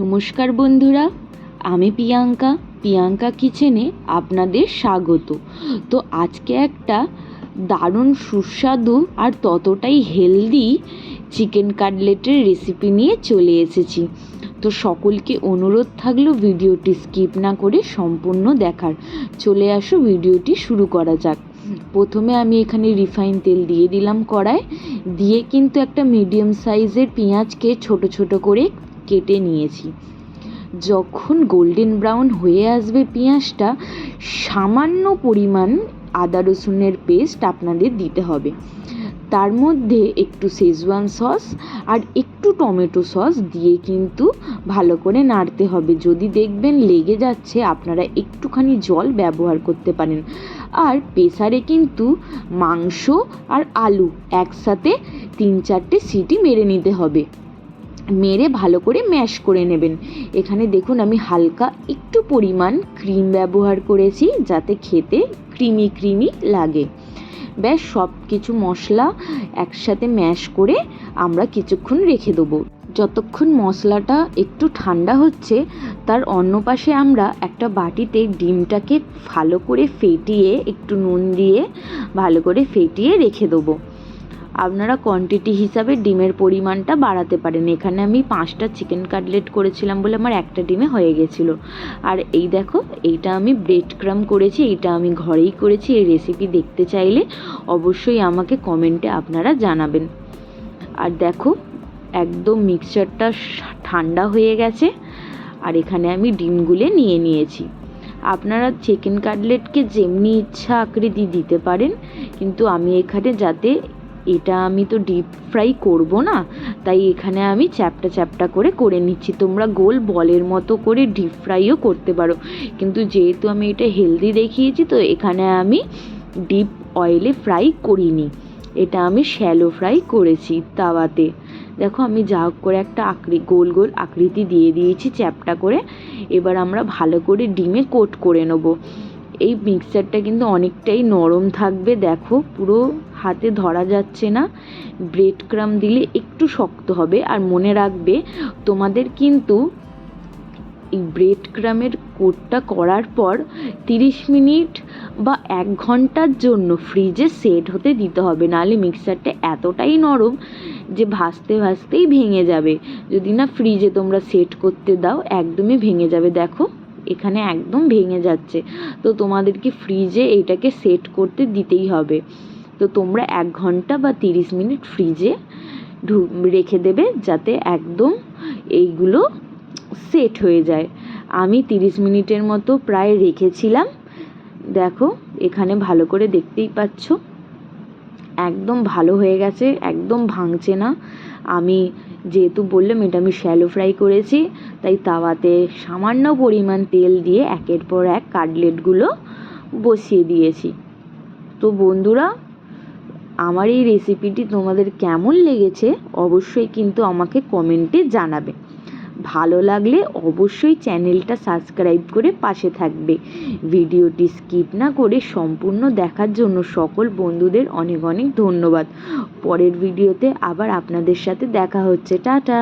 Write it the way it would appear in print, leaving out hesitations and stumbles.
নমস্কার বন্ধুরা, আমি পিয়াঙ্কা কিচেনে আপনাদের স্বাগত। তো আজকে একটা দারুণ সুস্বাদু আর ততটাই হেলদি চিকেন কাটলেটের রেসিপি নিয়ে চলে এসেছি। তো সকলকে অনুরোধ থাকলো ভিডিওটি স্কিপ না করে সম্পূর্ণ দেখার। চলে আসো, ভিডিওটি শুরু করা যাক। প্রথমে আমি এখানে রিফাইন তেল দিয়ে দিলাম কড়াই, দিয়ে কিন্তু একটা মিডিয়াম সাইজের পেঁয়াজকে ছোট ছোট করে কেটে নিয়েছি। যখন গোল্ডেন ব্রাউন হয়ে আসবে পেঁয়াজটা, সামান্য পরিমাণ আদা রসুনের পেস্ট আপনাদের দিতে হবে। তার মধ্যে একটু শেজওয়ান সস আর একটু টমেটো সস দিয়ে কিন্তু ভালো করে নাড়তে হবে। যদি দেখবেন লেগে যাচ্ছে, আপনারা একটুখানি জল ব্যবহার করতে পারেন। আর প্রেসারে কিন্তু মাংস আর আলু একসাথে 3-4টে সিটি মেরে নিতে হবে। মেরে ভালো করে ম্যাশ করে নেবেন। এখানে দেখুন আমি হালকা একটু পরিমাণ ক্রিম ব্যবহার করেছি, যাতে খেতে ক্রিমি লাগে। ব্যাস সব কিছু মশলা একসাথে ম্যাশ করে আমরা কিছুক্ষণ রেখে দেবো। যতক্ষণ মশলাটা একটু ঠান্ডা হচ্ছে, তার অন্য পাশে আমরা একটা বাটিতে ডিমটাকে ভালো করে ফেটিয়ে, একটু নুন দিয়ে ভালো করে ফেটিয়ে রেখে দেবো। আপনারা কোয়ান্টিটি হিসাবে ডিমের পরিমাণটা বাড়াতে পারেন। এখানে আমি 5টা চিকেন কাটলেট করেছিলাম বলে আমার একটা ডিমে হয়ে গেছিলো। আর এই দেখো, এইটা আমি ব্রেড ক্রাম করেছি, এইটা আমি ঘরেই করেছি। এই রেসিপি দেখতে চাইলে অবশ্যই আমাকে কমেন্টে আপনারা জানাবেন। আর দেখো, একদম মিক্সচারটা ঠান্ডা হয়ে গেছে। আর এখানে আমি ডিমগুলো নিয়ে নিয়েছি। আপনারা চিকেন কাটলেটকে যেমনি ইচ্ছা আকৃতি দিতে পারেন, কিন্তু আমি এখানে এটা আমি তো ডিপ ফ্রাই করব না, তাই এখানে আমি চ্যাপ্টা করে নিচ্ছি। তোমরা গোল বলের মতো করে ডিপ ফ্রাইও করতে পারো, কিন্তু যেহেতু আমি এটা হেলদি দেখিয়েছি, তো এখানে আমি ডিপ অয়েলে ফ্রাই করিনি, এটা আমি শ্যালো ফ্রাই করেছি তাওয়াতে। দেখো, আমি যা হোক করে একটা গোল আকৃতি দিয়ে দিয়েছি চ্যাপ্টা করে। এবার আমরা ভালো করে ডিমে কোট করে নেবো। এই মিক্সচারটা কিন্তু অনেকটাই নরম থাকবে, দেখো পুরো হাতে ধরা যাচ্ছে না। ব্রেড ক্রাম দিলে একটু শক্ত হবে। আর মনে রাখবে, তোমাদের কিন্তু এই ব্রেড ক্রামের কোটটা করার পর 30 মিনিট বা 1 ঘন্টার জন্য ফ্রিজে সেট হতে দিতে হবে, নাহলে মিক্সচারটা এতটাই নরম যে ভাজতেই ভেঙে যাবে। যদি না ফ্রিজে তোমরা সেট করতে দাও, একদমই ভেঙে যাবে। দেখো, এখানে একদম ভেঙে যাচ্ছে। তো তোমাদেরকে ফ্রিজে এইটাকে সেট করতে দিতেই হবে। তো তোমরা 1 ঘন্টা বা 30 মিনিট ফ্রিজে রেখে দেবে, যাতে একদম এইগুলো সেট হয়ে যায়। আমি 30 মিনিটের মতো প্রায় রেখেছিলাম। দেখো, এখানে ভালো করে দেখতেই পাচ্ছ, একদম ভালো হয়ে গেছে, একদম ভাঙছে না। আমি যেহেতু বললাম এটা আমি শ্যালো ফ্রাই করেছি, তাই তাওয়াতে সামান্য পরিমাণ তেল দিয়ে একের পর এক কাটলেটগুলো বসিয়ে দিয়েছি। তো বন্ধুরা, আমার এই রেসিপিটি তোমাদের কেমন লেগেছে অবশ্যই কিন্তু আমাকে কমেন্টে জানাবে। ভালো লাগলে অবশ্যই চ্যানেলটা সাবস্ক্রাইব করে পাশে থাকবে। ভিডিওটি স্কিপ না করে সম্পূর্ণ দেখার জন্য সকল বন্ধুদের অনেক ধন্যবাদ। পরের ভিডিওতে আবার আপনাদের সাথে দেখা হচ্ছে। টাটা।